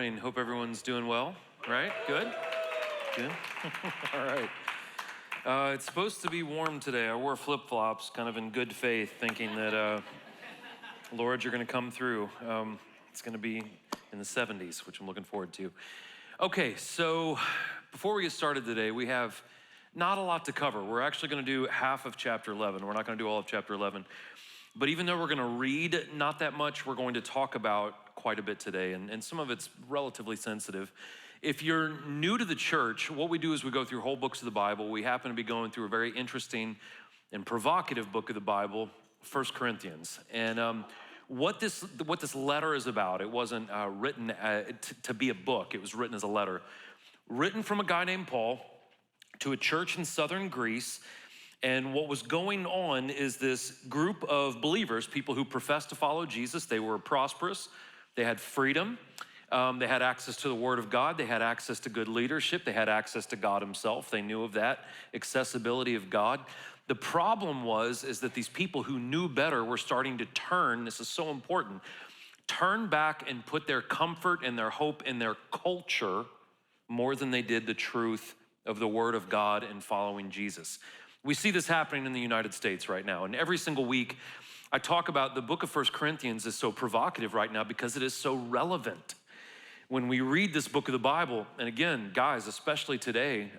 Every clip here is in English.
morning. Hope everyone's doing well, right? Good? Good? All right. It's supposed to be warm today. I wore flip-flops kind of in good faith, thinking that, Lord, you're going to come through. It's going to be in the 70s, which I'm looking forward to. Okay, so before we get started today, we have not a lot to cover. We're actually going to do half of chapter 11. We're not going to do all of chapter 11. But even though we're going to read not that much, we're going to talk about quite a bit today, and some of it's relatively sensitive. If you're new to the church, what we do is we go through whole books of the Bible. We happen to be going through a very interesting and provocative book of the Bible, 1 Corinthians. And what this letter is about, it wasn't written to be a book. It was written as a letter. Written from a guy named Paul to a church in southern Greece. And what was going on is this group of believers, people who professed to follow Jesus. They were prosperous. They had freedom. They had access to the Word of God. They had access to good leadership. They had access to God himself. They knew of that accessibility of God. The problem is that these people who knew better were starting to turn, this is so important, turn back and put their comfort and their hope in their culture more than they did the truth of the Word of God and following Jesus. We see this happening in the United States right now. And every single week, I talk about the book of 1 Corinthians is so provocative right now because it is so relevant. When we read this book of the Bible, and again, guys, especially today,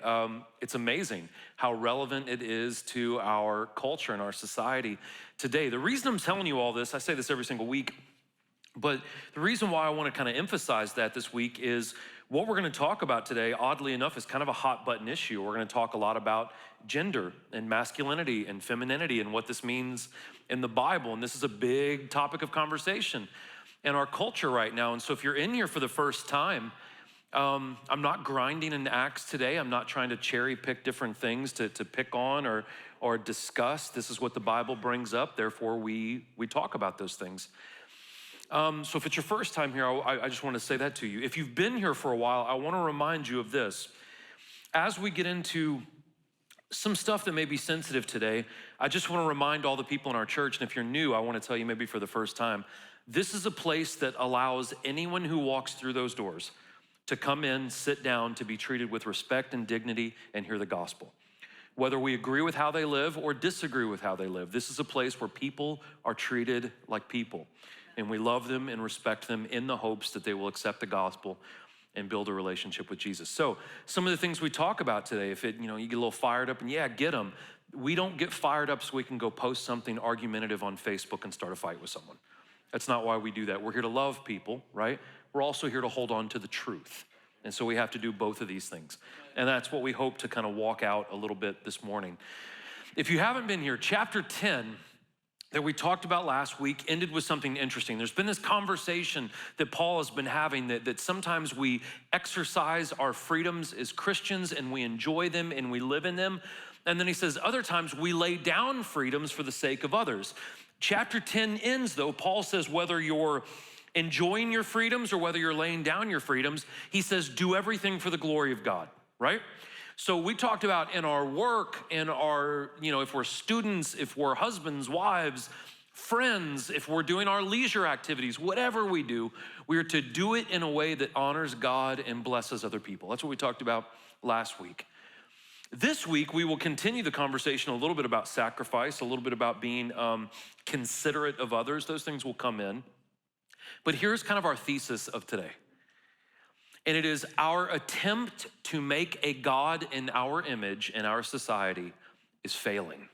it's amazing how relevant it is to our culture and our society today. The reason I'm telling you all this, I say this every single week, but the reason why I want to kind of emphasize that this week is what we're going to talk about today, oddly enough, is kind of a hot button issue. We're going to talk a lot about gender and masculinity and femininity and what this means in the Bible. And this is a big topic of conversation in our culture right now. And so if you're in here for the first time, I'm not grinding an axe today. I'm not trying to cherry pick different things to pick on or discuss. This is what the Bible brings up. Therefore, we talk about those things. So if it's your first time here, I just want to say that to you. If you've been here for a while, I want to remind you of this. As we get into some stuff that may be sensitive today, I just want to remind all the people in our church, and if you're new, I want to tell you maybe for the first time, this is a place that allows anyone who walks through those doors to come in, sit down, to be treated with respect and dignity and hear the gospel. Whether we agree with how they live or disagree with how they live, this is a place where people are treated like people. And we love them and respect them in the hopes that they will accept the gospel and build a relationship with Jesus. So some of the things we talk about today, if you get a little fired up, and yeah, get them. We don't get fired up so we can go post something argumentative on Facebook and start a fight with someone. That's not why we do that. We're here to love people, right? We're also here to hold on to the truth. And so we have to do both of these things. And that's what we hope to kind of walk out a little bit this morning. If you haven't been here, chapter 10, that we talked about last week ended with something interesting. There's been this conversation that Paul has been having that sometimes we exercise our freedoms as Christians and we enjoy them and we live in them. And then he says other times we lay down freedoms for the sake of others. Chapter 10 ends though, Paul says whether you're enjoying your freedoms or whether you're laying down your freedoms, he says do everything for the glory of God, right? So we talked about in our work, in our, if we're students, if we're husbands, wives, friends, if we're doing our leisure activities, whatever we do, we are to do it in a way that honors God and blesses other people. That's what we talked about last week. This week, we will continue the conversation a little bit about sacrifice, a little bit about being considerate of others. Those things will come in. But here's kind of our thesis of today. And it is our attempt to make a God in our image in our society is failing.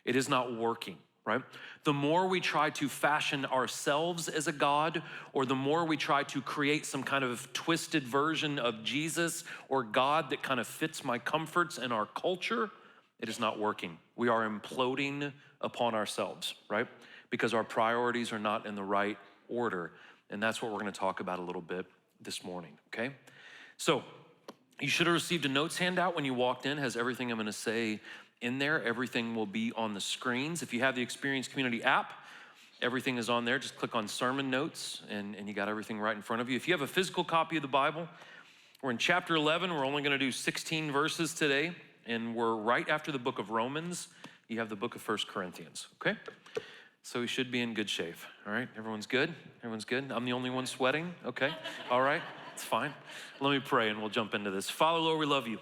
It is not working, right? The more we try to fashion ourselves as a God, or the more we try to create some kind of twisted version of Jesus or God that kind of fits my comforts and our culture, it is not working. We are imploding upon ourselves, right? Because our priorities are not in the right order. And that's what we're going to talk about a little bit this morning, okay? So you should have received a notes handout when you walked in. It has everything I'm going to say in there. Everything will be on the screens. If you have the Experience Community app, everything is on there. Just click on sermon notes and you got everything right in front of you. If you have a physical copy of the Bible, we're in chapter 11. We're only going to do 16 verses today, and we're right after the book of Romans. You have the book of 1 Corinthians, okay? So we should be in good shape, all right? Everyone's good? Everyone's good? I'm the only one sweating? Okay, all right. It's fine. Let me pray and we'll jump into this. Father, Lord, we love you.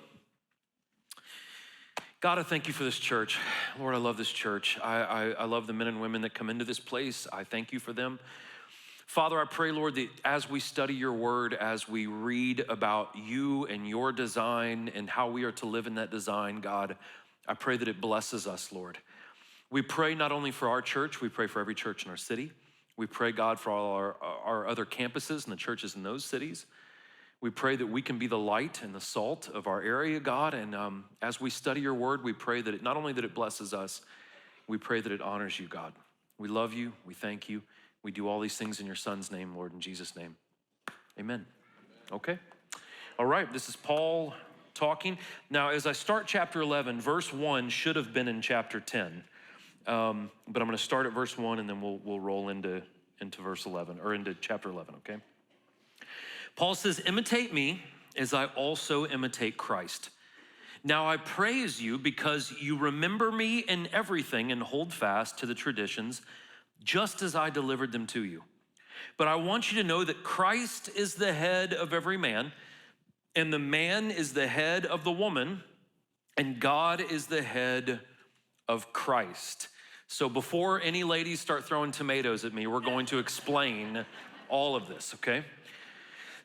God, I thank you for this church. Lord, I love this church. I love the men and women that come into this place. I thank you for them. Father, I pray, Lord, that as we study your word, as we read about you and your design and how we are to live in that design, God, I pray that it blesses us, Lord. We pray not only for our church, we pray for every church in our city. We pray, God, for all our other campuses and the churches in those cities. We pray that we can be the light and the salt of our area, God, and as we study your word, we pray that not only that it blesses us, we pray that it honors you, God. We love you, we thank you. We do all these things in your son's name, Lord, in Jesus' name. Amen. Okay. All right, this is Paul talking. Now, as I start chapter 11, verse 1 should have been in chapter 10, but I'm going to start at verse 1 and then we'll roll into verse 11, or into chapter 11, okay? Paul says, imitate me as I also imitate Christ. Now I praise you because you remember me in everything and hold fast to the traditions just as I delivered them to you. But I want you to know that Christ is the head of every man, and the man is the head of the woman, and God is the head of Christ. So before any ladies start throwing tomatoes at me, we're going to explain all of this, okay?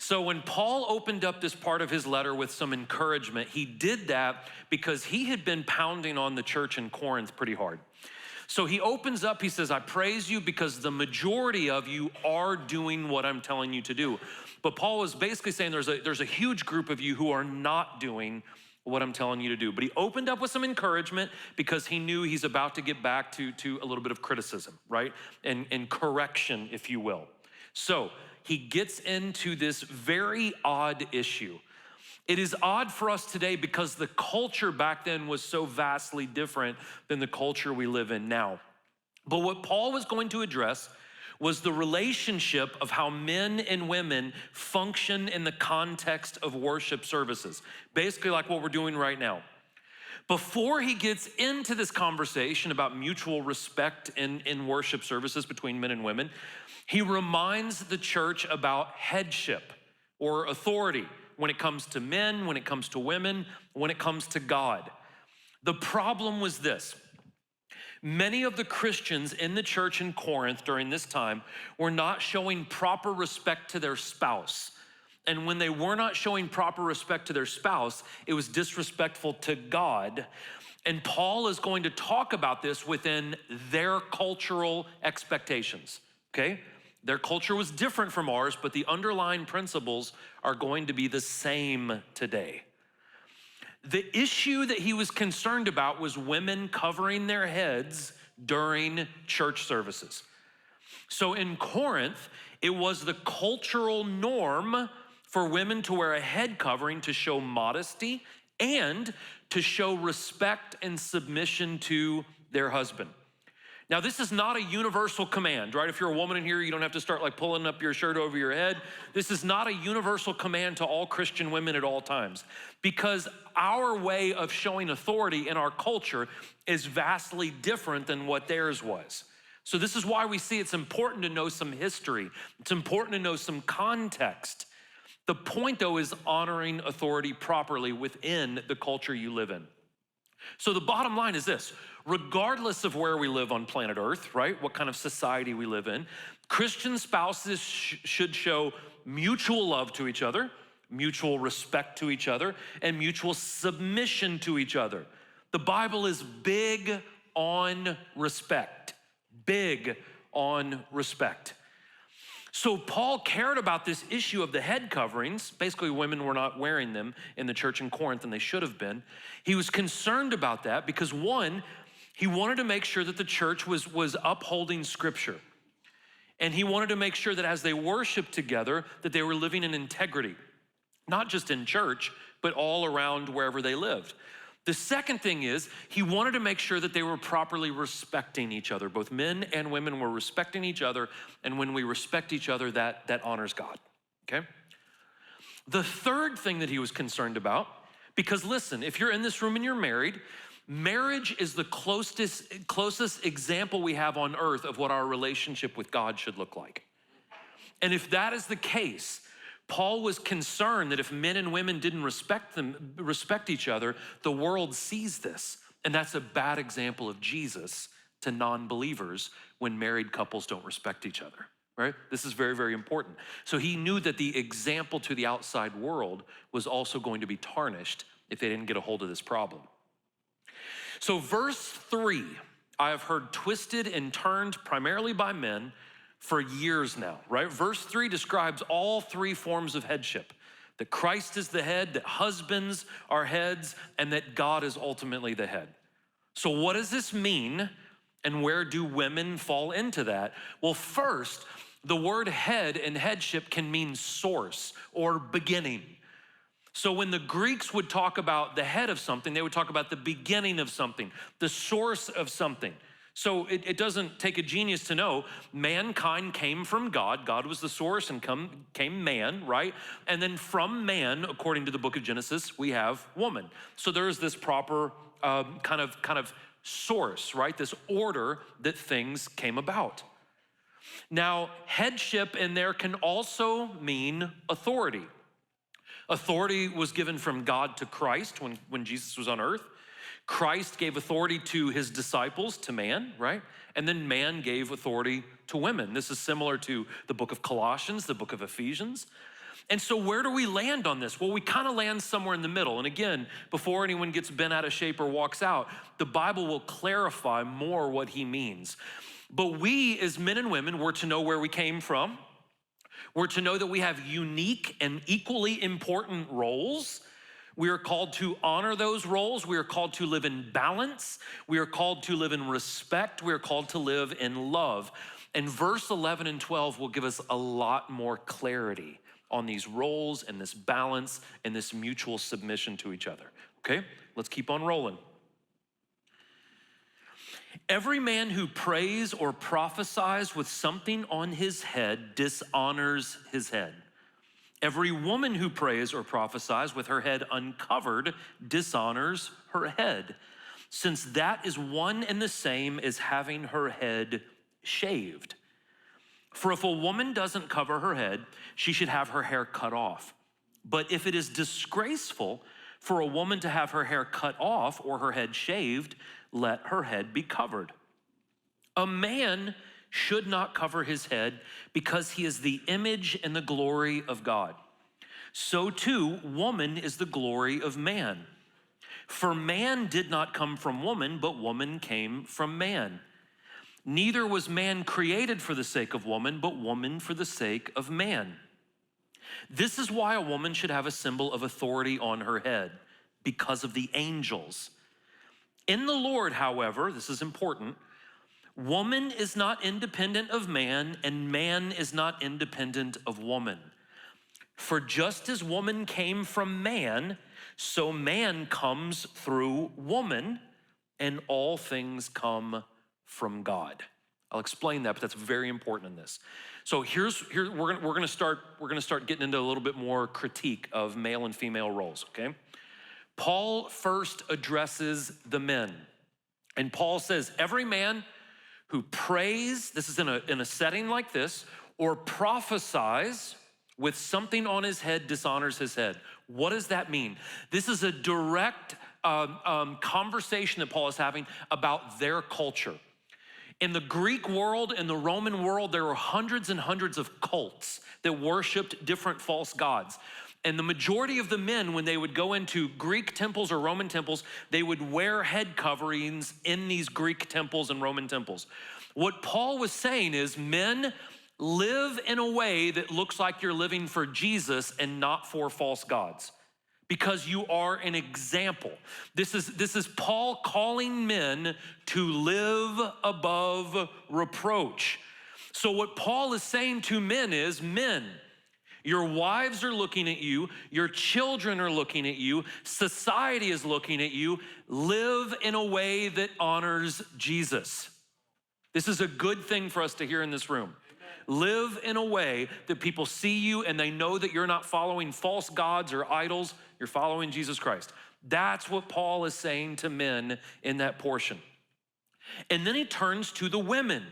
So when Paul opened up this part of his letter with some encouragement, he did that because he had been pounding on the church in Corinth pretty hard. So he opens up, he says, I praise you because the majority of you are doing what I'm telling you to do. But Paul was basically saying there's a huge group of you who are not doing what I'm telling you to do. But he opened up with some encouragement because he knew he's about to get back to a little bit of criticism, right? And correction, if you will. So he gets into this very odd issue. It is odd for us today because the culture back then was so vastly different than the culture we live in now. But what Paul was going to address was the relationship of how men and women function in the context of worship services, basically like what we're doing right now. Before he gets into this conversation about mutual respect in worship services between men and women, he reminds the church about headship or authority when it comes to men, when it comes to women, when it comes to God. The problem was this. Many of the Christians in the church in Corinth during this time were not showing proper respect to their spouse. And when they were not showing proper respect to their spouse, it was disrespectful to God. And Paul is going to talk about this within their cultural expectations, okay? Their culture was different from ours, but the underlying principles are going to be the same today. The issue that he was concerned about was women covering their heads during church services. So in Corinth, it was the cultural norm for women to wear a head covering to show modesty and to show respect and submission to their husband. Now, this is not a universal command, right? If you're a woman in here, you don't have to start like pulling up your shirt over your head. This is not a universal command to all Christian women at all times, because our way of showing authority in our culture is vastly different than what theirs was. So this is why we see it's important to know some history. It's important to know some context. The point, though, is honoring authority properly within the culture you live in. So the bottom line is this. Regardless of where we live on planet Earth, right, what kind of society we live in, Christian spouses should show mutual love to each other, mutual respect to each other, and mutual submission to each other. The Bible is big on respect, big on respect. So Paul cared about this issue of the head coverings. Basically, women were not wearing them in the church in Corinth, and they should have been. He was concerned about that because, one, he wanted to make sure that the church was upholding Scripture. And he wanted to make sure that as they worshiped together, that they were living in integrity, not just in church, but all around wherever they lived. The second thing is he wanted to make sure that they were properly respecting each other. Both men and women were respecting each other, and when we respect each other, that honors God, okay? The third thing that he was concerned about, because listen, if you're in this room and you're married, marriage is the closest example we have on earth of what our relationship with God should look like. And if that is the case, Paul was concerned that if men and women didn't respect each other, the world sees this. And that's a bad example of Jesus to non-believers when married couples don't respect each other, right? This is very, very important. So he knew that the example to the outside world was also going to be tarnished if they didn't get a hold of this problem. So verse 3, I have heard twisted and turned primarily by men for years now, right? Verse 3 describes all three forms of headship: that Christ is the head, that husbands are heads, and that God is ultimately the head. So what does this mean, and where do women fall into that? Well, first, the word head and headship can mean source or beginning. So when the Greeks would talk about the head of something, they would talk about the beginning of something, the source of something. So it doesn't take a genius to know mankind came from God. God was the source, and came man, right? And then from man, according to the book of Genesis, we have woman. So there's this proper kind of source, right? This order that things came about. Now, headship in there can also mean authority. Authority was given from God to Christ when Jesus was on earth. Christ gave authority to his disciples, to man, right? And then man gave authority to women. This is similar to the book of Colossians, the book of Ephesians. And so where do we land on this? Well, we kind of land somewhere in the middle. And again, before anyone gets bent out of shape or walks out, the Bible will clarify more what he means. But we as men and women were to know where we came from. We're to know that we have unique and equally important roles. We are called to honor those roles. We are called to live in balance. We are called to live in respect. We are called to live in love. And verse 11 and 12 will give us a lot more clarity on these roles and this balance and this mutual submission to each other. Okay, let's keep on rolling. Every man who prays or prophesies with something on his head dishonors his head. Every woman who prays or prophesies with her head uncovered dishonors her head, since that is one and the same as having her head shaved. For if a woman doesn't cover her head, she should have her hair cut off. But if it is disgraceful for a woman to have her hair cut off or her head shaved, let her head be covered. A man should not cover his head because he is the image and the glory of God. So too, woman is the glory of man. For man did not come from woman, but woman came from man. Neither was man created for the sake of woman, but woman for the sake of man. This is why a woman should have a symbol of authority on her head, because of the angels. In the Lord, however, this is important, woman is not independent of man, and man is not independent of woman. For just as woman came from man, so man comes through woman, and all things come from God. I'll explain that, but that's very important in this. So we're gonna start getting into a little bit more critique of male and female roles, okay? Paul first addresses the men, and Paul says, every man who prays, this is in a setting like this, or prophesies with something on his head dishonors his head. What does that mean? This is a direct conversation that Paul is having about their culture. In the Greek world and the Roman world, there were hundreds and hundreds of cults that worshiped different false gods. And the majority of the men, when they would go into Greek temples or Roman temples, they would wear head coverings in these Greek temples and Roman temples. What Paul was saying is, men, live in a way that looks like you're living for Jesus and not for false gods, because you are an example. This is Paul calling men to live above reproach. So what Paul is saying to men is, men, your wives are looking at you, your children are looking at you, society is looking at you. Live in a way that honors Jesus. This is a good thing for us to hear in this room. Live in a way that people see you and they know that you're not following false gods or idols, you're following Jesus Christ. That's what Paul is saying to men in that portion. And then he turns to the women.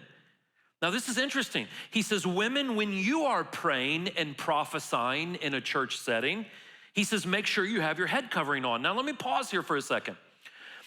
Now, this is interesting. He says, women, when you are praying and prophesying in a church setting, he says, make sure you have your head covering on. Now, let me pause here for a second.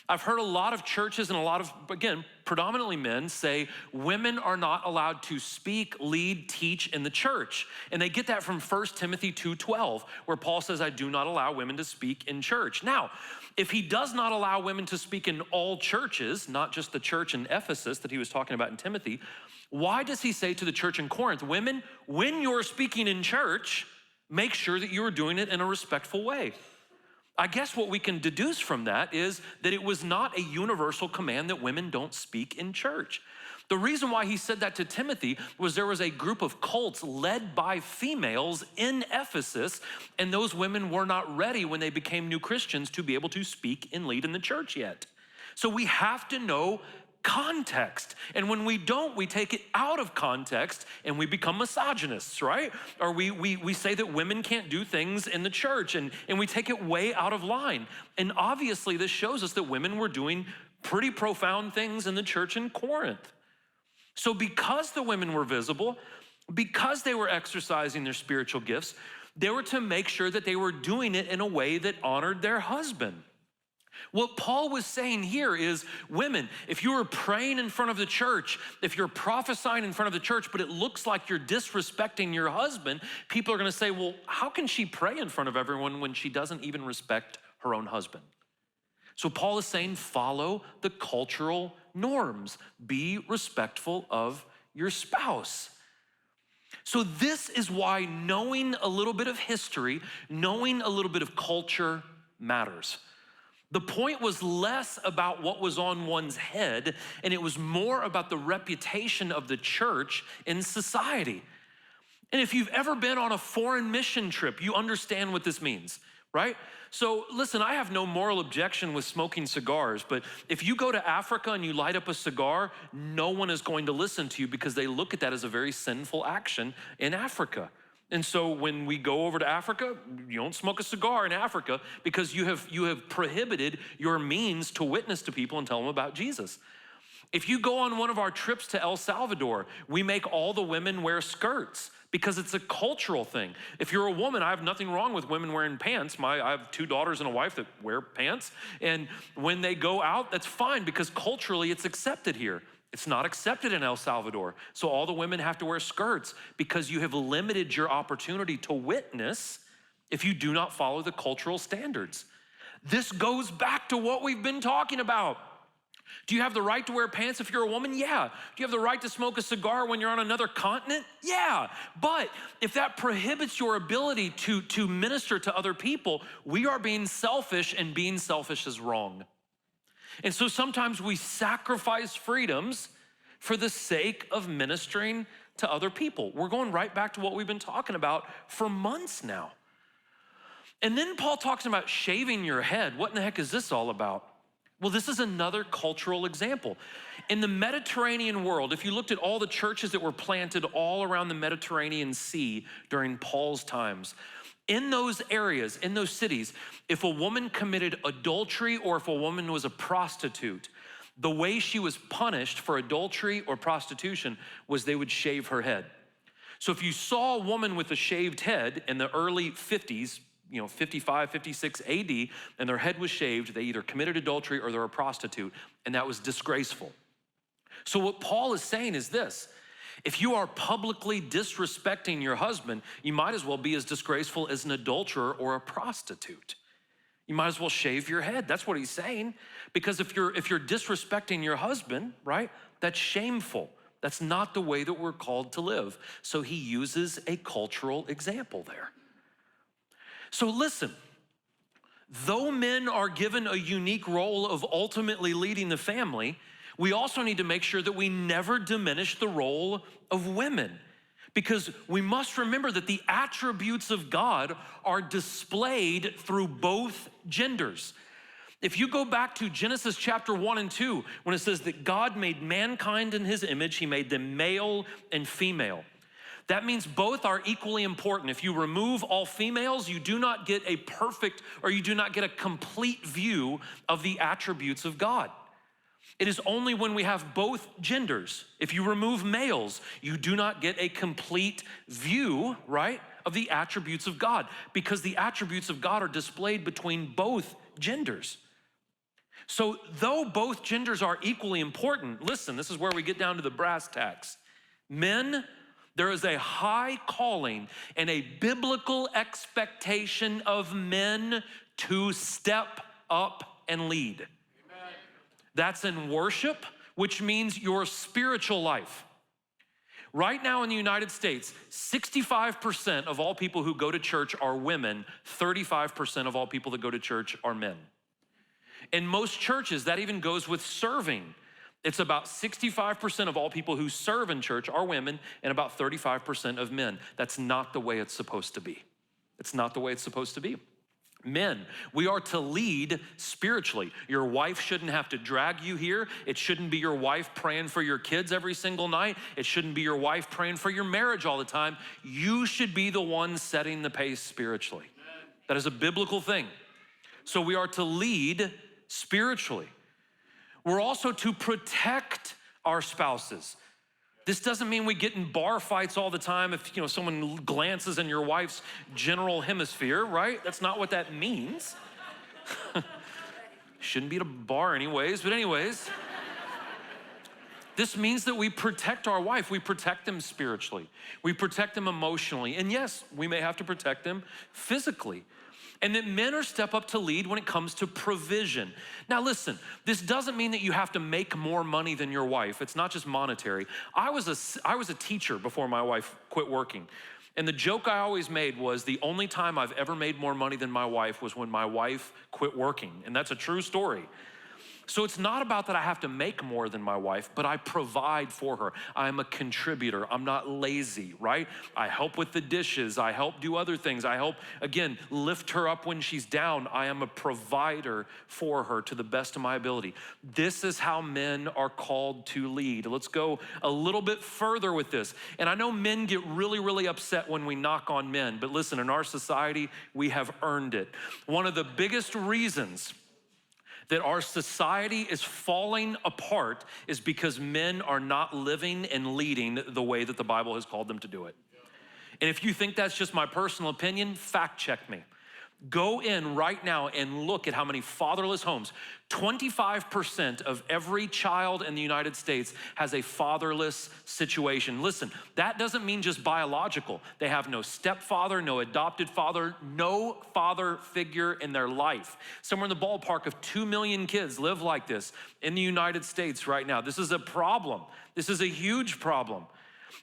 I've heard a lot of churches and a lot of, again, predominantly men say women are not allowed to speak, lead, teach in the church. And they get that from 1 Timothy 2:12, where Paul says, I do not allow women to speak in church. Now, if he does not allow women to speak in all churches, not just the church in Ephesus that he was talking about in Timothy, why does he say to the church in Corinth, women, when you're speaking in church, make sure that you are doing it in a respectful way? I guess what we can deduce from that is that it was not a universal command that women don't speak in church. The reason why he said that to Timothy was there was a group of cults led by females in Ephesus, and those women were not ready when they became new Christians to be able to speak and lead in the church yet. So we have to know context. And when we don't, we take it out of context and we become misogynists, right? Or we say that women can't do things in the church and we take it way out of line. And obviously this shows us that women were doing pretty profound things in the church in Corinth. So because the women were visible, because they were exercising their spiritual gifts, they were to make sure that they were doing it in a way that honored their husband. What Paul was saying here is, women, if you are praying in front of the church, if you're prophesying in front of the church, but it looks like you're disrespecting your husband, people are gonna say, well, how can she pray in front of everyone when she doesn't even respect her own husband? So Paul is saying, follow the cultural norms. Be respectful of your spouse. So this is why knowing a little bit of history, knowing a little bit of culture matters. The point was less about what was on one's head, and it was more about the reputation of the church in society. And if you've ever been on a foreign mission trip, you understand what this means, right? So listen, I have no moral objection with smoking cigars, but if you go to Africa and you light up a cigar, no one is going to listen to you because they look at that as a very sinful action in Africa. And so when we go over to Africa, you don't smoke a cigar in Africa because you have prohibited your means to witness to people and tell them about Jesus. If you go on one of our trips to El Salvador, we make all the women wear skirts because it's a cultural thing. If you're a woman, I have nothing wrong with women wearing pants. I have 2 daughters and a wife that wear pants. And when they go out, that's fine because culturally it's accepted here. It's not accepted in El Salvador. So all the women have to wear skirts because you have limited your opportunity to witness if you do not follow the cultural standards. This goes back to what we've been talking about. Do you have the right to wear pants if you're a woman? Yeah. Do you have the right to smoke a cigar when you're on another continent? Yeah. But if that prohibits your ability to minister to other people, we are being selfish, and being selfish is wrong. And so sometimes we sacrifice freedoms for the sake of ministering to other people. We're going right back to what we've been talking about for months now. And then Paul talks about shaving your head. What in the heck is this all about? Well, this is another cultural example. In the Mediterranean world, if you looked at all the churches that were planted all around the Mediterranean Sea during Paul's times, in those areas, in those cities, if a woman committed adultery or if a woman was a prostitute, the way she was punished for adultery or prostitution was they would shave her head. So if you saw a woman with a shaved head in the early 50s, 55, 56 AD, and their head was shaved, they either committed adultery or they were a prostitute, and that was disgraceful. So what Paul is saying is this: if you are publicly disrespecting your husband, you might as well be as disgraceful as an adulterer or a prostitute. You might as well shave your head. That's what he's saying. Because if you're disrespecting your husband, right, that's shameful. That's not the way that we're called to live. So he uses a cultural example there. So listen, though men are given a unique role of ultimately leading the family, we also need to make sure that we never diminish the role of women, because we must remember that the attributes of God are displayed through both genders. If you go back to Genesis chapter 1 and 2, when it says that God made mankind in his image, he made them male and female. That means both are equally important. If you remove all females, you do not get a perfect, or you do not get a complete view of the attributes of God. It is only when we have both genders. If you remove males, you do not get a complete view, right, of the attributes of God, because the attributes of God are displayed between both genders. So though both genders are equally important, listen, this is where we get down to the brass tacks. Men, there is a high calling and a biblical expectation of men to step up and lead. Amen. That's in worship, which means your spiritual life. Right now in the United States, 65% of all people who go to church are women, 35% of all people that go to church are men. In most churches, that even goes with serving. It's about 65% of all people who serve in church are women and about 35% of men. That's not the way it's supposed to be. It's not the way it's supposed to be. Men, we are to lead spiritually. Your wife shouldn't have to drag you here. It shouldn't be your wife praying for your kids every single night. It shouldn't be your wife praying for your marriage all the time. You should be the one setting the pace spiritually. That is a biblical thing. So we are to lead spiritually. We're also to protect our spouses. This doesn't mean we get in bar fights all the time if someone glances in your wife's general hemisphere, right? That's not what that means. Shouldn't be at a bar anyways, but anyways. This means that we protect our wife. We protect them spiritually. We protect them emotionally. And yes, we may have to protect them physically. And that men are step up to lead when it comes to provision. Now listen, this doesn't mean that you have to make more money than your wife. It's not just monetary. I was a teacher before my wife quit working. And the joke I always made was the only time I've ever made more money than my wife was when my wife quit working. And that's a true story. So it's not about that I have to make more than my wife, but I provide for her. I'm a contributor. I'm not lazy, right? I help with the dishes. I help do other things. I help, again, lift her up when she's down. I am a provider for her to the best of my ability. This is how men are called to lead. Let's go a little bit further with this. And I know men get really, really upset when we knock on men, but listen, in our society, we have earned it. One of the biggest reasons that our society is falling apart is because men are not living and leading the way that the Bible has called them to do it. And if you think that's just my personal opinion, fact check me. Go in right now and look at how many fatherless homes. 25% of every child in the United States has a fatherless situation. Listen, that doesn't mean just biological. They have no stepfather, no adopted father, no father figure in their life. Somewhere in the ballpark of 2 million kids live like this in the United States right now. This is a problem. This is a huge problem.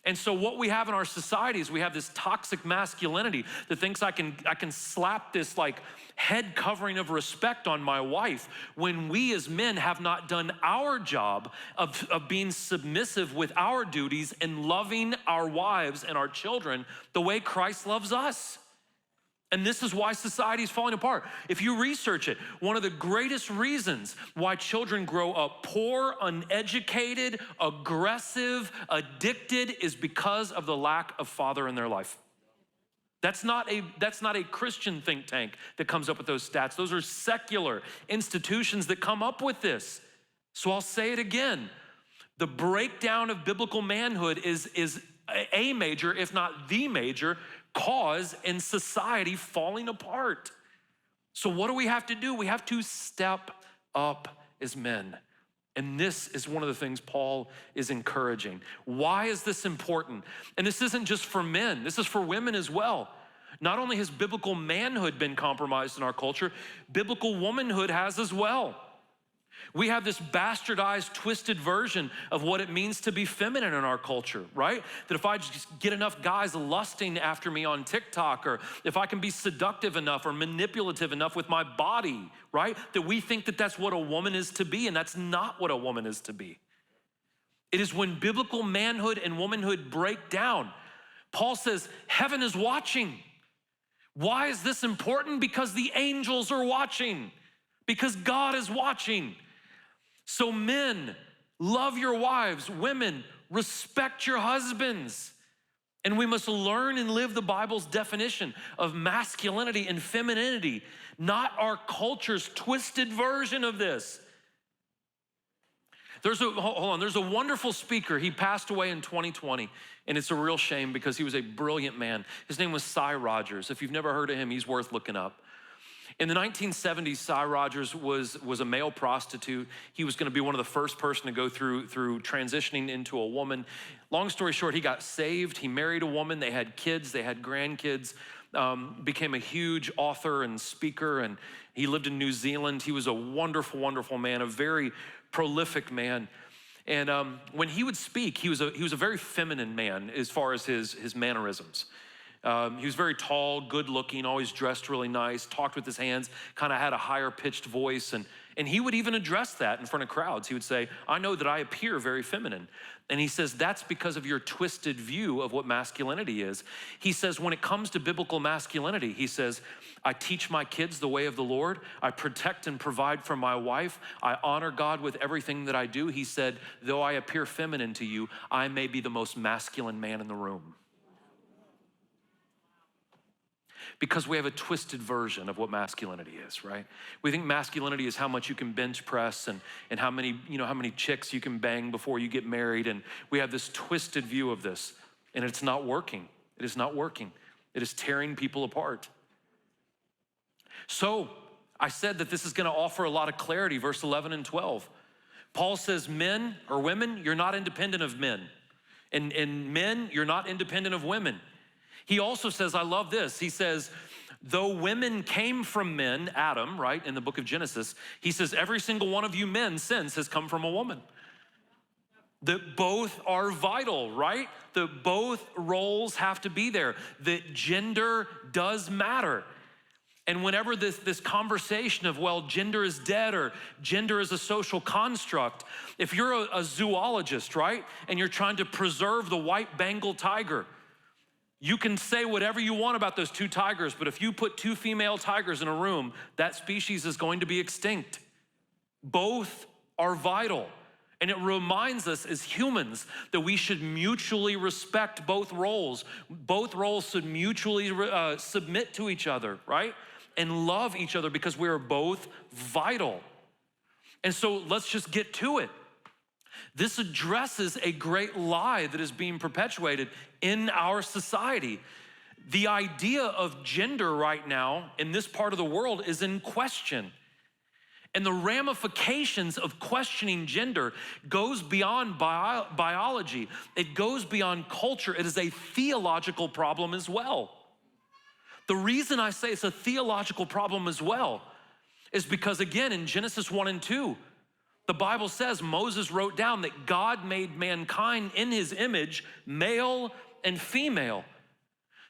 And so what we have in our society is we have this toxic masculinity that thinks I can slap this like head covering of respect on my wife when we as men have not done our job of being submissive with our duties and loving our wives and our children the way Christ loves us. And this is why society is falling apart. If you research it, one of the greatest reasons why children grow up poor, uneducated, aggressive, addicted is because of the lack of father in their life. That's not a Christian think tank that comes up with those stats. Those are secular institutions that come up with this. So I'll say it again. The breakdown of biblical manhood is a major, if not the major, cause in society falling apart. So what do we have to do? We have to step up as men. And this is one of the things Paul is encouraging. Why is this important? And this isn't just for men, this is for women as well. Not only has biblical manhood been compromised in our culture, biblical womanhood has as well. We have this bastardized, twisted version of what it means to be feminine in our culture, right? That if I just get enough guys lusting after me on TikTok, or if I can be seductive enough or manipulative enough with my body, right? That we think that that's what a woman is to be, and that's not what a woman is to be. It is when biblical manhood and womanhood break down. Paul says, heaven is watching. Why is this important? Because the angels are watching. Because God is watching. So men, love your wives. Women, respect your husbands. And we must learn and live the Bible's definition of masculinity and femininity, not our culture's twisted version of this. There's a wonderful speaker. He passed away in 2020, and it's a real shame because he was a brilliant man. His name was Cy Rogers. If you've never heard of him, he's worth looking up. In the 1970s, Cy Rogers was a male prostitute. He was gonna be one of the first person to go through transitioning into a woman. Long story short, he got saved, he married a woman, they had kids, they had grandkids, became a huge author and speaker, and he lived in New Zealand. He was a wonderful, wonderful man, a very prolific man. And when he would speak, he was a very feminine man as far as his mannerisms. He was very tall, good looking, always dressed really nice, talked with his hands, kind of had a higher pitched voice. And he would even address that in front of crowds. He would say, I know that I appear very feminine. And he says, that's because of your twisted view of what masculinity is. He says, when it comes to biblical masculinity, he says, I teach my kids the way of the Lord. I protect and provide for my wife. I honor God with everything that I do. He said, though I appear feminine to you, I may be the most masculine man in the room. Because we have a twisted version of what masculinity is, right? We think masculinity is how much you can bench press and how many chicks you can bang before you get married. And we have this twisted view of this, and it's not working. It is not working. It is tearing people apart. So I said that this is gonna offer a lot of clarity, verse 11 and 12. Paul says, men or women, you're not independent of men. And men, you're not independent of women. He also says, I love this. He says, though women came from men, Adam, right, in the book of Genesis, he says, every single one of you men since has come from a woman. That both are vital, right? That both roles have to be there. That gender does matter. And whenever this conversation of, well, gender is dead or gender is a social construct, if you're a zoologist, right, and you're trying to preserve the white Bengal tiger, you can say whatever you want about those two tigers, but if you put two female tigers in a room, that species is going to be extinct. Both are vital. And it reminds us as humans that we should mutually respect both roles. Both roles should mutually submit to each other, right? And love each other because we are both vital. And so let's just get to it. This addresses a great lie that is being perpetuated in our society. The idea of gender right now in this part of the world is in question. And the ramifications of questioning gender goes beyond biology. It goes beyond culture. It is a theological problem as well. The reason I say it's a theological problem as well is because, again, in Genesis 1 and 2, the Bible says Moses wrote down that God made mankind in his image, male and female.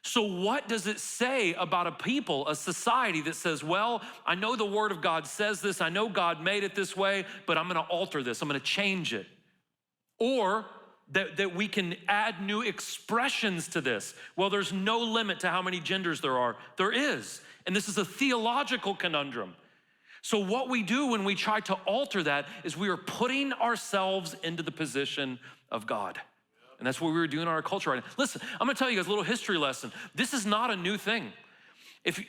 So what does it say about a people, a society that says, well, I know the word of God says this, I know God made it this way, but I'm gonna alter this, I'm gonna change it. Or that we can add new expressions to this. Well, there's no limit to how many genders there are. There is, and this is a theological conundrum. So what we do when we try to alter that is we are putting ourselves into the position of God. And that's what we were doing in our culture right now. Listen, I'm gonna tell you guys a little history lesson. This is not a new thing.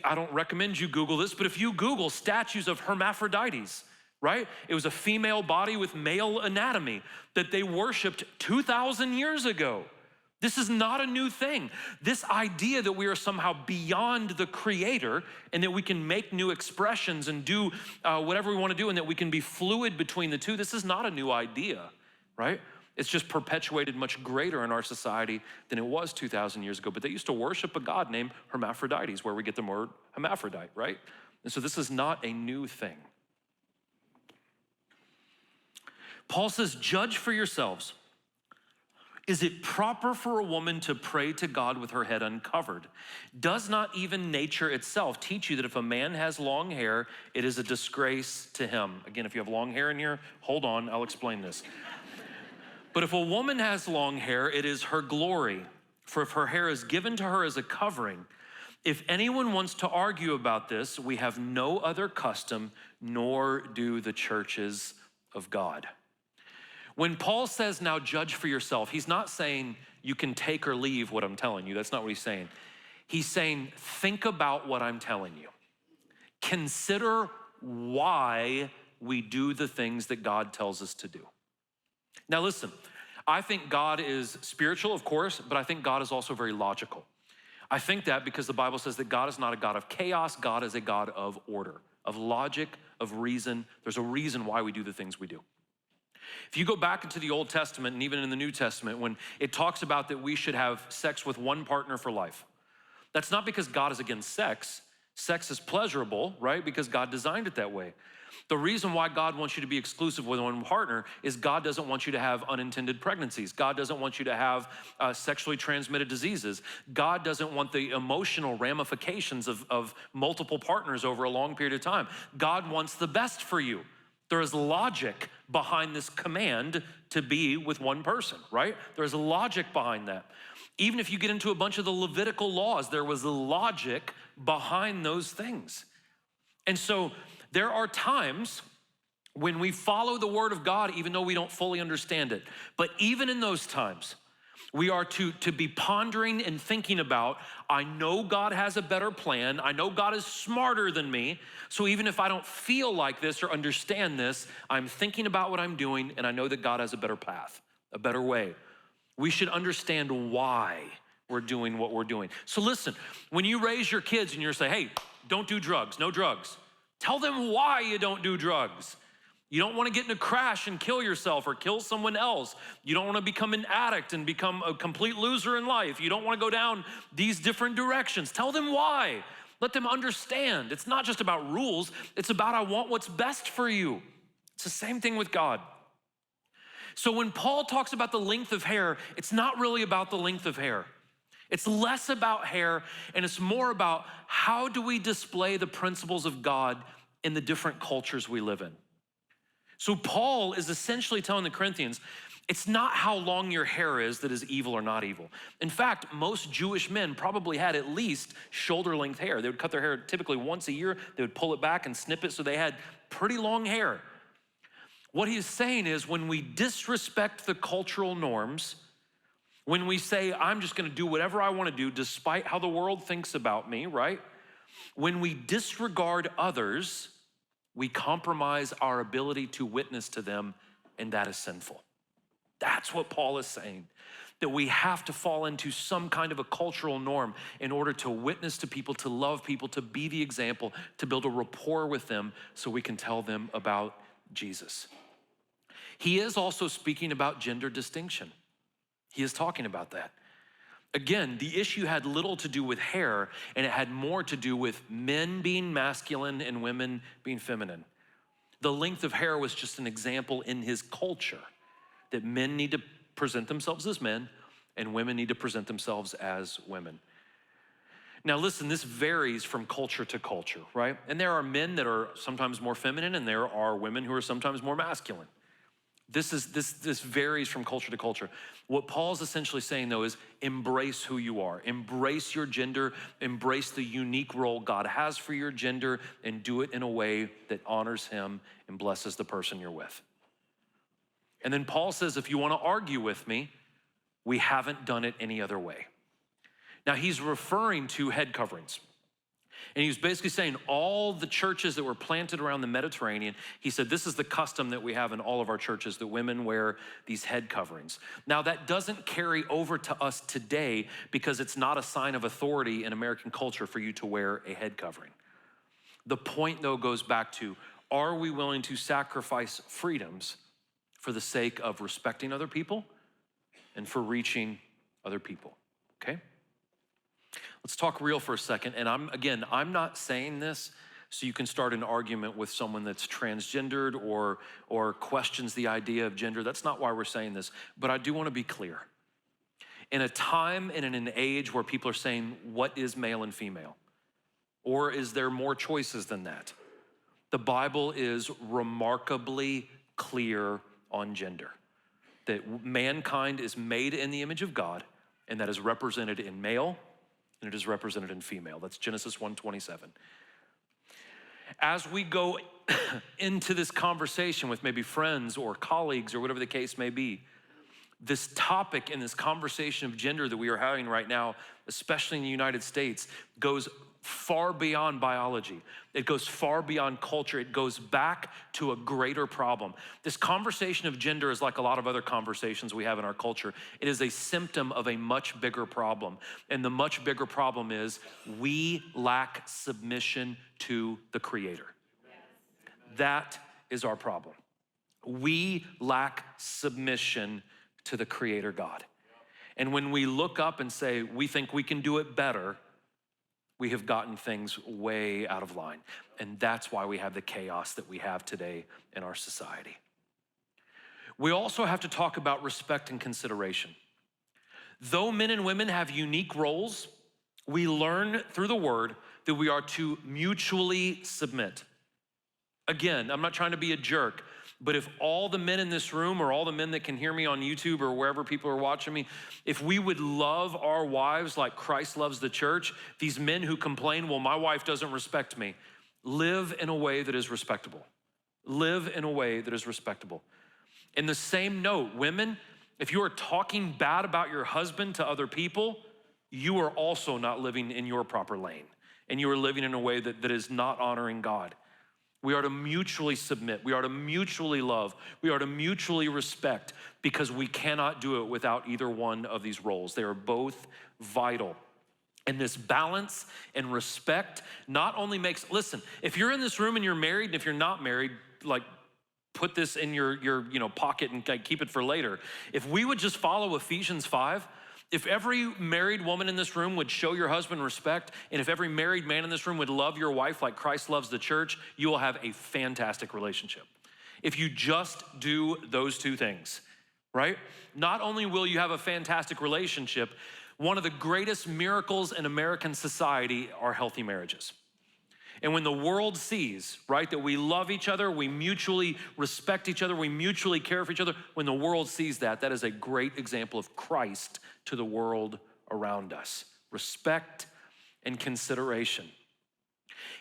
I don't recommend you Google this, but if you Google statues of hermaphrodites, right? It was a female body with male anatomy that they worshiped 2,000 years ago. This is not a new thing. This idea that we are somehow beyond the Creator and that we can make new expressions and do whatever we want to do and that we can be fluid between the two, this is not a new idea, right? It's just perpetuated much greater in our society than it was 2,000 years ago. But they used to worship a god named Hermaphrodites, where we get the word hermaphrodite, right? And so this is not a new thing. Paul says, judge for yourselves. Is it proper for a woman to pray to God with her head uncovered? Does not even nature itself teach you that if a man has long hair, it is a disgrace to him? Again, if you have long hair in here, hold on, I'll explain this. But if a woman has long hair, it is her glory. For if her hair is given to her as a covering, if anyone wants to argue about this, we have no other custom, nor do the churches of God. When Paul says, now judge for yourself, he's not saying you can take or leave what I'm telling you. That's not what he's saying. He's saying, think about what I'm telling you. Consider why we do the things that God tells us to do. Now listen, I think God is spiritual, of course, but I think God is also very logical. I think that because the Bible says that God is not a God of chaos, God is a God of order, of logic, of reason. There's a reason why we do the things we do. If you go back into the Old Testament and even in the New Testament, when it talks about that we should have sex with one partner for life, that's not because God is against sex. Sex is pleasurable, right? Because God designed it that way. The reason why God wants you to be exclusive with one partner is God doesn't want you to have unintended pregnancies. God doesn't want you to have sexually transmitted diseases. God doesn't want the emotional ramifications of multiple partners over a long period of time. God wants the best for you. There is logic behind this command to be with one person, right? There's logic behind that. Even if you get into a bunch of the Levitical laws, there was logic behind those things. And so there are times when we follow the word of God, even though we don't fully understand it. But even in those times, we are to be pondering and thinking about, I know God has a better plan. I know God is smarter than me. So even if I don't feel like this or understand this, I'm thinking about what I'm doing, and I know that God has a better path, a better way. We should understand why we're doing what we're doing. So listen, when you raise your kids and you're saying, hey, don't do drugs, no drugs, tell them why you don't do drugs. You don't want to get in a crash and kill yourself or kill someone else. You don't want to become an addict and become a complete loser in life. You don't want to go down these different directions. Tell them why. Let them understand. It's not just about rules. It's about I want what's best for you. It's the same thing with God. So when Paul talks about the length of hair, it's not really about the length of hair. It's less about hair, and it's more about how do we display the principles of God in the different cultures we live in. So Paul is essentially telling the Corinthians, it's not how long your hair is that is evil or not evil. In fact, most Jewish men probably had at least shoulder-length hair. They would cut their hair typically once a year. They would pull it back and snip it, so they had pretty long hair. What he's saying is when we disrespect the cultural norms, when we say, I'm just gonna do whatever I wanna do despite how the world thinks about me, right? When we disregard others, we compromise our ability to witness to them, and that is sinful. That's what Paul is saying, that we have to fall into some kind of a cultural norm in order to witness to people, to love people, to be the example, to build a rapport with them so we can tell them about Jesus. He is also speaking about gender distinction. He is talking about that. Again, the issue had little to do with hair, and it had more to do with men being masculine and women being feminine. The length of hair was just an example in his culture that men need to present themselves as men and women need to present themselves as women. Now listen, this varies from culture to culture, right? And there are men that are sometimes more feminine and there are women who are sometimes more masculine. This varies from culture to culture. What Paul's essentially saying though is embrace who you are. Embrace your gender, embrace the unique role God has for your gender, and do it in a way that honors him and blesses the person you're with. And then Paul says, if you want to argue with me, we haven't done it any other way. Now he's referring to head coverings. And he was basically saying all the churches that were planted around the Mediterranean, he said, this is the custom that we have in all of our churches, that women wear these head coverings. Now that doesn't carry over to us today because it's not a sign of authority in American culture for you to wear a head covering. The point though goes back to, are we willing to sacrifice freedoms for the sake of respecting other people and for reaching other people, okay? Let's talk real for a second. And I'm not saying this so you can start an argument with someone that's transgendered or questions the idea of gender. That's not why we're saying this, but I do want to be clear. In a time and in an age where people are saying, what is male and female? Or is there more choices than that? The Bible is remarkably clear on gender, that mankind is made in the image of God, and that is represented in male, and it is represented in female. That's Genesis 1:27. As we go into this conversation with maybe friends or colleagues or whatever the case may be, this topic in this conversation of gender that we are having right now, especially in the United States, goes far beyond biology. It goes far beyond culture. It goes back to a greater problem. This conversation of gender is like a lot of other conversations we have in our culture. It is a symptom of a much bigger problem. And the much bigger problem is we lack submission to the Creator. That is our problem. We lack submission to the Creator God. And when we look up and say, we think we can do it better, we have gotten things way out of line. And that's why we have the chaos that we have today in our society. We also have to talk about respect and consideration. Though men and women have unique roles, we learn through the word that we are to mutually submit. Again, I'm not trying to be a jerk, but if all the men in this room or all the men that can hear me on YouTube or wherever people are watching me, if we would love our wives like Christ loves the church, these men who complain, well, my wife doesn't respect me, live in a way that is respectable. Live in a way that is respectable. In the same note, women, if you are talking bad about your husband to other people, you are also not living in your proper lane, and you are living in a way that is not honoring God. We are to mutually submit. We are to mutually love. We are to mutually respect, because we cannot do it without either one of these roles. They are both vital. And this balance and respect not only makes, listen, if you're in this room and you're married, and if you're not married, like put this in your pocket and keep it for later. If we would just follow Ephesians 5, if every married woman in this room would show your husband respect, and if every married man in this room would love your wife like Christ loves the church, you will have a fantastic relationship. If you just do those two things, right? Not only will you have a fantastic relationship, one of the greatest miracles in American society are healthy marriages. And when the world sees, right, that we love each other, we mutually respect each other, we mutually care for each other, when the world sees that, that is a great example of Christ to the world around us. Respect and consideration.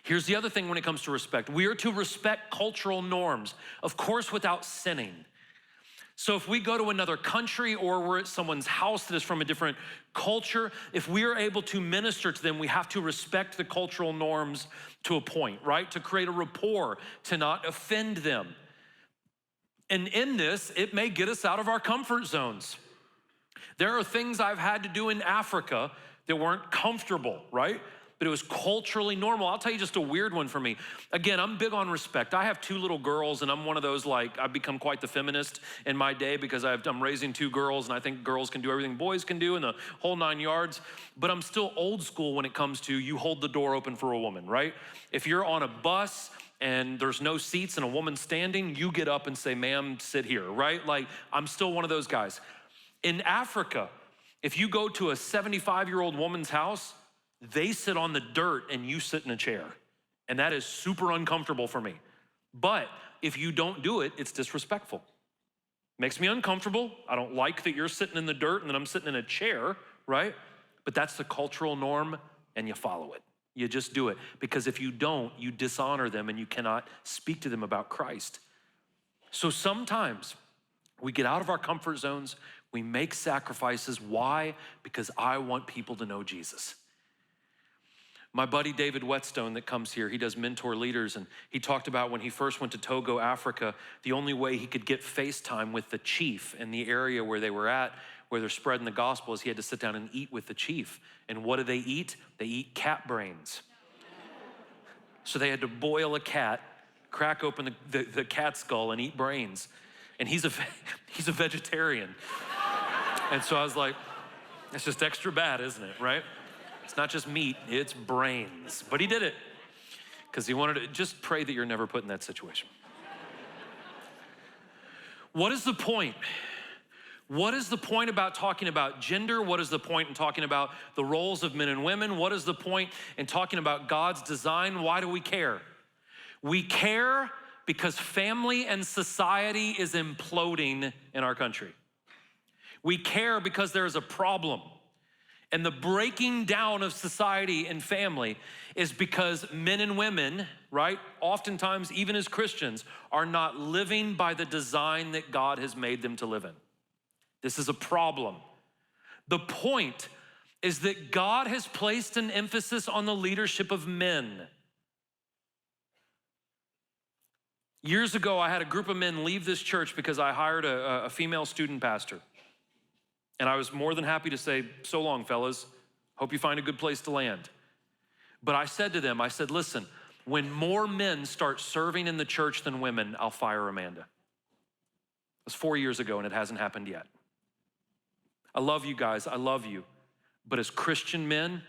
Here's the other thing when it comes to respect. We are to respect cultural norms, of course, without sinning. So if we go to another country or we're at someone's house that is from a different culture, if we are able to minister to them, we have to respect the cultural norms to a point, right? To create a rapport, to not offend them. And in this, it may get us out of our comfort zones. There are things I've had to do in Africa that weren't comfortable, right? But it was culturally normal. I'll tell you just a weird one for me. Again, I'm big on respect. I have 2 little girls, and I'm one of those, like, I've become quite the feminist in my day because I'm raising 2 girls, and I think girls can do everything boys can do in the whole 9 yards. But I'm still old school when it comes to you hold the door open for a woman, right? If you're on a bus and there's no seats and a woman standing, you get up and say, ma'am, sit here, right? Like, I'm still one of those guys. In Africa, if you go to a 75-year-old woman's house, they sit on the dirt and you sit in a chair. And that is super uncomfortable for me. But if you don't do it, it's disrespectful. Makes me uncomfortable. I don't like that you're sitting in the dirt and that I'm sitting in a chair, right? But that's the cultural norm, and you follow it. You just do it. Because if you don't, you dishonor them and you cannot speak to them about Christ. So sometimes we get out of our comfort zones. We make sacrifices. Why? Because I want people to know Jesus. My buddy David Whetstone that comes here, he does mentor leaders, and he talked about when he first went to Togo, Africa, the only way he could get FaceTime with the chief in the area where they were at, where they're spreading the gospel, is he had to sit down and eat with the chief. And what do they eat? They eat cat brains. So they had to boil a cat, crack open the cat skull and eat brains. And he's a vegetarian. And so I was like, it's just extra bad, isn't it, right? It's not just meat, it's brains. But he did it because he wanted to. Just pray that you're never put in that situation. What is the point? What is the point about talking about gender? What is the point in talking about the roles of men and women? What is the point in talking about God's design? Why do we care? We care because family and society is imploding in our country. We care because there is a problem. And the breaking down of society and family is because men and women, right, oftentimes even as Christians, are not living by the design that God has made them to live in. This is a problem. The point is that God has placed an emphasis on the leadership of men. Years ago, I had a group of men leave this church because I hired a female student pastor. And I was more than happy to say, so long, fellas. Hope you find a good place to land. But I said to them, I said, listen, when more men start serving in the church than women, I'll fire Amanda. It was 4 years ago and it hasn't happened yet. I love you guys, I love you. But as Christian men,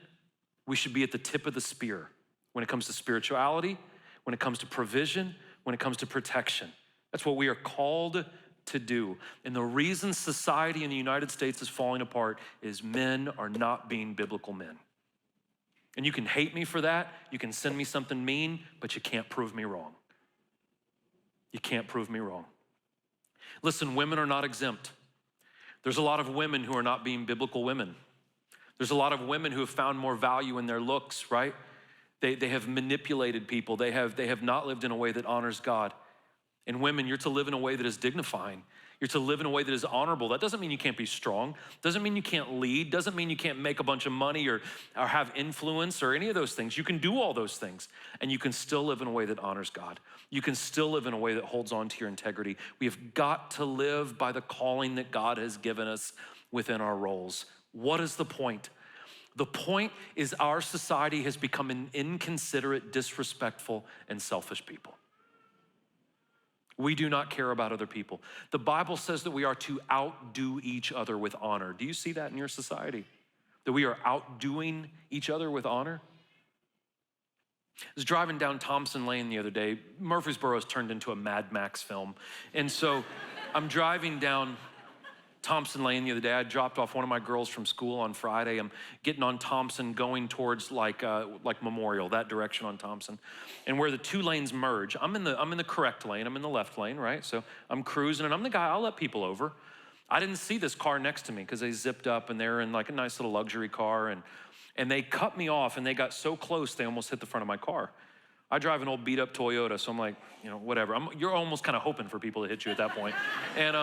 we should be at the tip of the spear when it comes to spirituality, when it comes to provision, when it comes to protection. That's what we are called to do. And the reason society in the United States is falling apart is men are not being biblical men. And you can hate me for that, you can send me something mean, but you can't prove me wrong. You can't prove me wrong. Listen, women are not exempt. There's a lot of women who are not being biblical women. There's a lot of women who have found more value in their looks, right? They have manipulated people. They have not lived in a way that honors God. And women, you're to live in a way that is dignifying. You're to live in a way that is honorable. That doesn't mean you can't be strong. Doesn't mean you can't lead. Doesn't mean you can't make a bunch of money or have influence or any of those things. You can do all those things. And you can still live in a way that honors God. You can still live in a way that holds on to your integrity. We have got to live by the calling that God has given us within our roles. What is the point? The point is our society has become an inconsiderate, disrespectful, and selfish people. We do not care about other people. The Bible says that we are to outdo each other with honor. Do you see that in your society? That we are outdoing each other with honor? I was driving down Thompson Lane the other day. Murfreesboro has turned into a Mad Max film. And so I'm driving down Thompson Lane the other day. I dropped off one of my girls from school on Friday. I'm getting on Thompson going towards like Memorial, that direction on Thompson. And where the two lanes merge, I'm in the correct lane, I'm in the left lane, right? So I'm cruising and I'm the guy, I'll let people over. I didn't see this car next to me because they zipped up and they're in like a nice little luxury car and they cut me off and they got so close they almost hit the front of my car. I drive an old beat up Toyota, so I'm like, whatever. You're almost kind of hoping for people to hit you at that point. And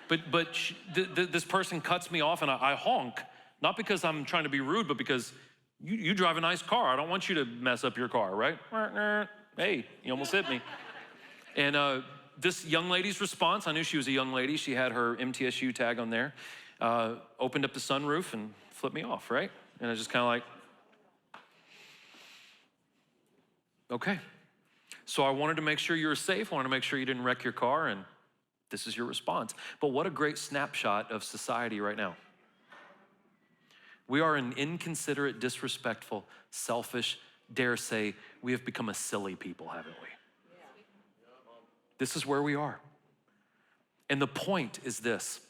But this person cuts me off and I honk, not because I'm trying to be rude, but because you drive a nice car. I don't want you to mess up your car, right? Hey, you almost hit me. And this young lady's response, I knew she was a young lady. She had her MTSU tag on there, opened up the sunroof and flipped me off, right? And I was just kind of like, okay. So I wanted to make sure you were safe. I wanted to make sure you didn't wreck your car, and this is your response. But what a great snapshot of society right now. We are an inconsiderate, disrespectful, selfish, dare say, we have become a silly people, haven't we? This is where we are. And the point is this.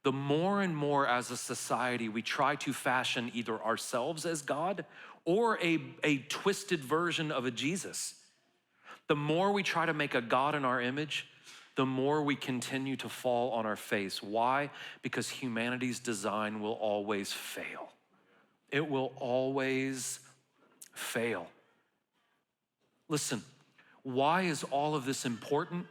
The more and more as a society we try to fashion either ourselves as God or a twisted version of a Jesus, the more we try to make a God in our image, the more we continue to fall on our face. Why? Because humanity's design will always fail. It will always fail. Listen, why is all of this important?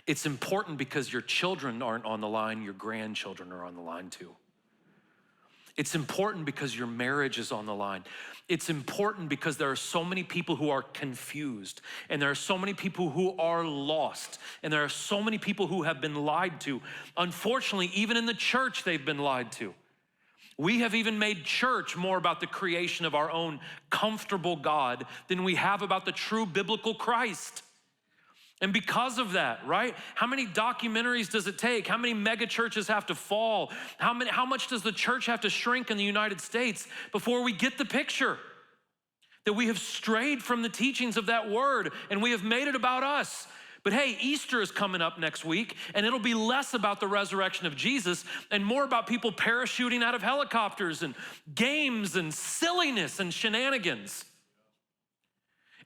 It's important because your children aren't on the line, your grandchildren are on the line too. It's important because your marriage is on the line. It's important because there are so many people who are confused, and there are so many people who are lost, and there are so many people who have been lied to. Unfortunately, even in the church, they've been lied to. We have even made church more about the creation of our own comfortable God than we have about the true biblical Christ. And because of that, right? How many documentaries does it take? How many mega churches have to fall? How much does the church have to shrink in the United States before we get the picture? That we have strayed from the teachings of that word and we have made it about us. But hey, Easter is coming up next week and it'll be less about the resurrection of Jesus and more about people parachuting out of helicopters and games and silliness and shenanigans.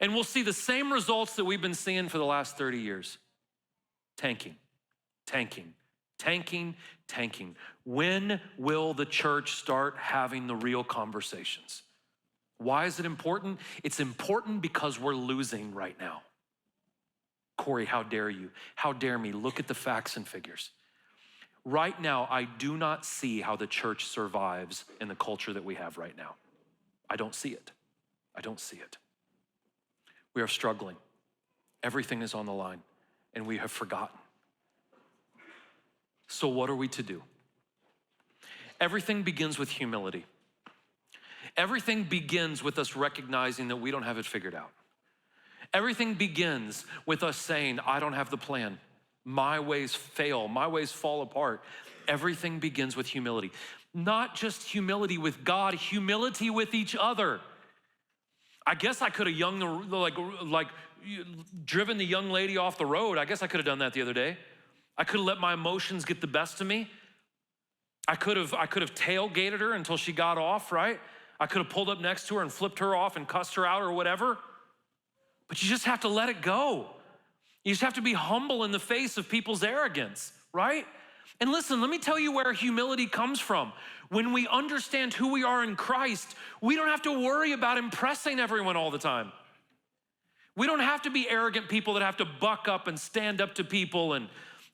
And we'll see the same results that we've been seeing for the last 30 years. Tanking, tanking, tanking, tanking. When will the church start having the real conversations? Why is it important? It's important because we're losing right now. Corey, how dare you? How dare me? Look at the facts and figures. Right now, I do not see how the church survives in the culture that we have right now. I don't see it. I don't see it. We are struggling. Everything is on the line, and we have forgotten. So what are we to do? Everything begins with humility. Everything begins with us recognizing that we don't have it figured out. Everything begins with us saying, I don't have the plan. My ways fail. My ways fall apart. Everything begins with humility. Not just humility with God, humility with each other. I guess I could have driven the young lady off the road. I guess I could have done that the other day. I could have let my emotions get the best of me. I could have tailgated her until she got off, right? I could have pulled up next to her and flipped her off and cussed her out or whatever. But you just have to let it go. You just have to be humble in the face of people's arrogance, right? And listen, let me tell you where humility comes from. When we understand who we are in Christ, we don't have to worry about impressing everyone all the time. We don't have to be arrogant people that have to buck up and stand up to people and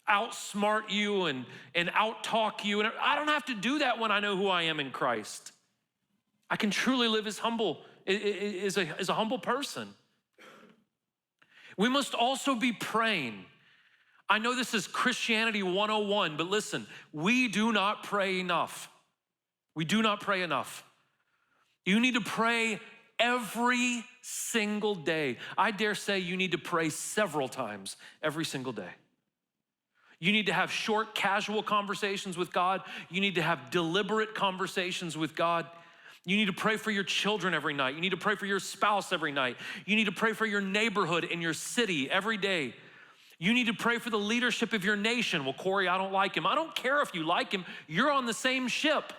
outsmart you and out-talk you. And I don't have to do that when I know who I am in Christ. I can truly live as a humble person. We must also be praying. I know this is Christianity 101, but listen, we do not pray enough. We do not pray enough. You need to pray every single day. I dare say you need to pray several times every single day. You need to have short, casual conversations with God. You need to have deliberate conversations with God. You need to pray for your children every night. You need to pray for your spouse every night. You need to pray for your neighborhood and your city every day. You need to pray for the leadership of your nation. Well, Corey, I don't like him. I don't care if you like him. You're on the same ship.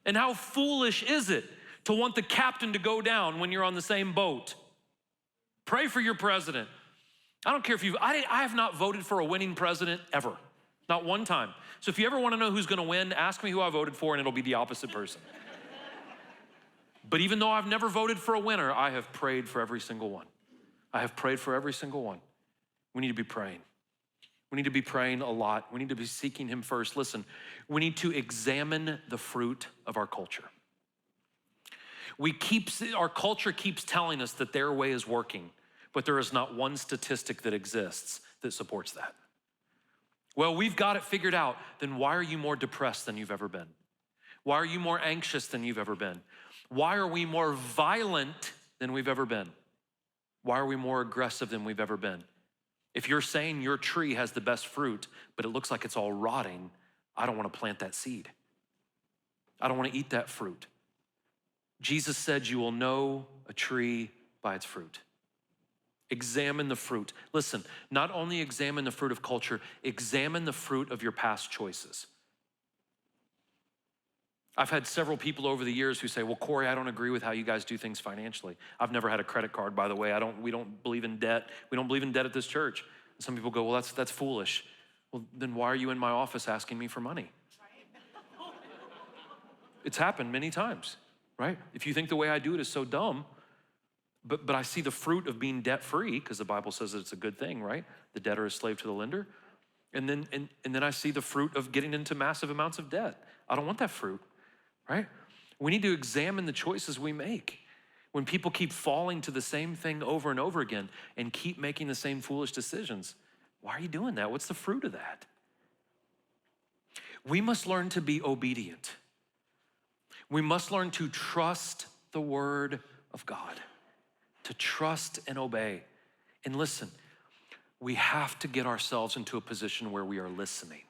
And how foolish is it to want the captain to go down when you're on the same boat? Pray for your president. I don't care if I have not voted for a winning president ever. Not one time. So if you ever want to know who's going to win, ask me who I voted for and it'll be the opposite person. But even though I've never voted for a winner, I have prayed for every single one. I have prayed for every single one. We need to be praying. We need to be praying a lot. We need to be seeking him first. Listen, we need to examine the fruit of our culture. Our culture keeps telling us that their way is working, but there is not one statistic that exists that supports that. Well, we've got it figured out. Then why are you more depressed than you've ever been? Why are you more anxious than you've ever been? Why are we more violent than we've ever been? Why are we more aggressive than we've ever been? If you're saying your tree has the best fruit, but it looks like it's all rotting, I don't want to plant that seed. I don't want to eat that fruit. Jesus said you will know a tree by its fruit. Examine the fruit. Listen, not only examine the fruit of culture, examine the fruit of your past choices. I've had several people over the years who say, well, Corey, I don't agree with how you guys do things financially. I've never had a credit card, by the way. We don't believe in debt. We don't believe in debt at this church. And some people go, well, that's foolish. Well, then why are you in my office asking me for money? It's happened many times, right? If you think the way I do it is so dumb, but I see the fruit of being debt-free, because the Bible says that it's a good thing, right? The debtor is slave to the lender. And then I see the fruit of getting into massive amounts of debt. I don't want that fruit. Right? We need to examine the choices we make. When people keep falling to the same thing over and over again and keep making the same foolish decisions, why are you doing that? What's the fruit of that? We must learn to be obedient. We must learn to trust the word of God, to trust and obey. And listen, we have to get ourselves into a position where we are listening.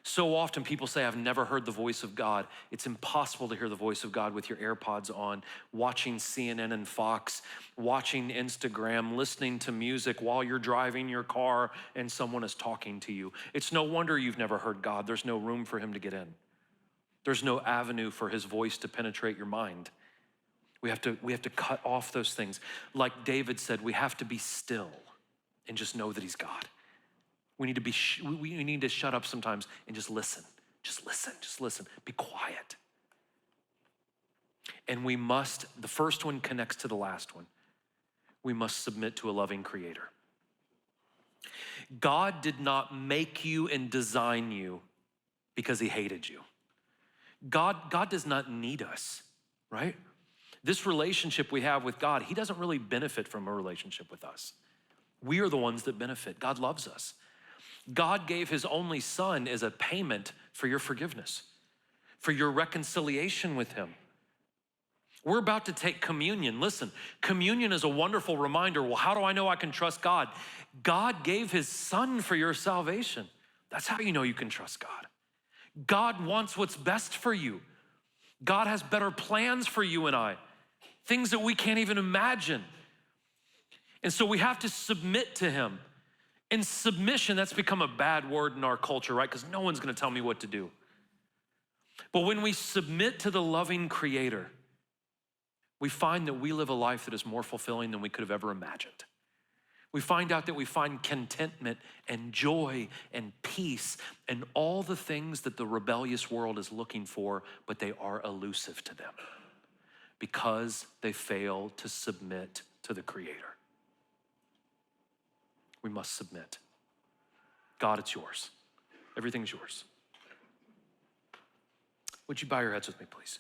So often people say, I've never heard the voice of God. It's impossible to hear the voice of God with your AirPods on, watching CNN and Fox, watching Instagram, listening to music while you're driving your car and someone is talking to you. It's no wonder you've never heard God. There's no room for him to get in. There's no avenue for his voice to penetrate your mind. We have to cut off those things. Like David said, we have to be still and just know that he's God. We need to shut up sometimes and just listen. Just listen. Be quiet. And the first one connects to the last one. We must submit to a loving creator. God did not make you and design you because he hated you. God does not need us, right? This relationship we have with God, he doesn't really benefit from a relationship with us. We are the ones that benefit. God loves us. God gave his only son as a payment for your forgiveness, for your reconciliation with him. We're about to take communion. Listen, communion is a wonderful reminder. Well, how do I know I can trust God? God gave his son for your salvation. That's how you know you can trust God. God wants what's best for you. God has better plans for you and I, things that we can't even imagine. And so we have to submit to him. And submission, that's become a bad word in our culture, right? Because no one's gonna tell me what to do. But when we submit to the loving Creator, we find that we live a life that is more fulfilling than we could have ever imagined. We find out that we find contentment and joy and peace and all the things that the rebellious world is looking for, but they are elusive to them because they fail to submit to the Creator. We must submit. God, it's yours. Everything's yours. Would you bow your heads with me, please?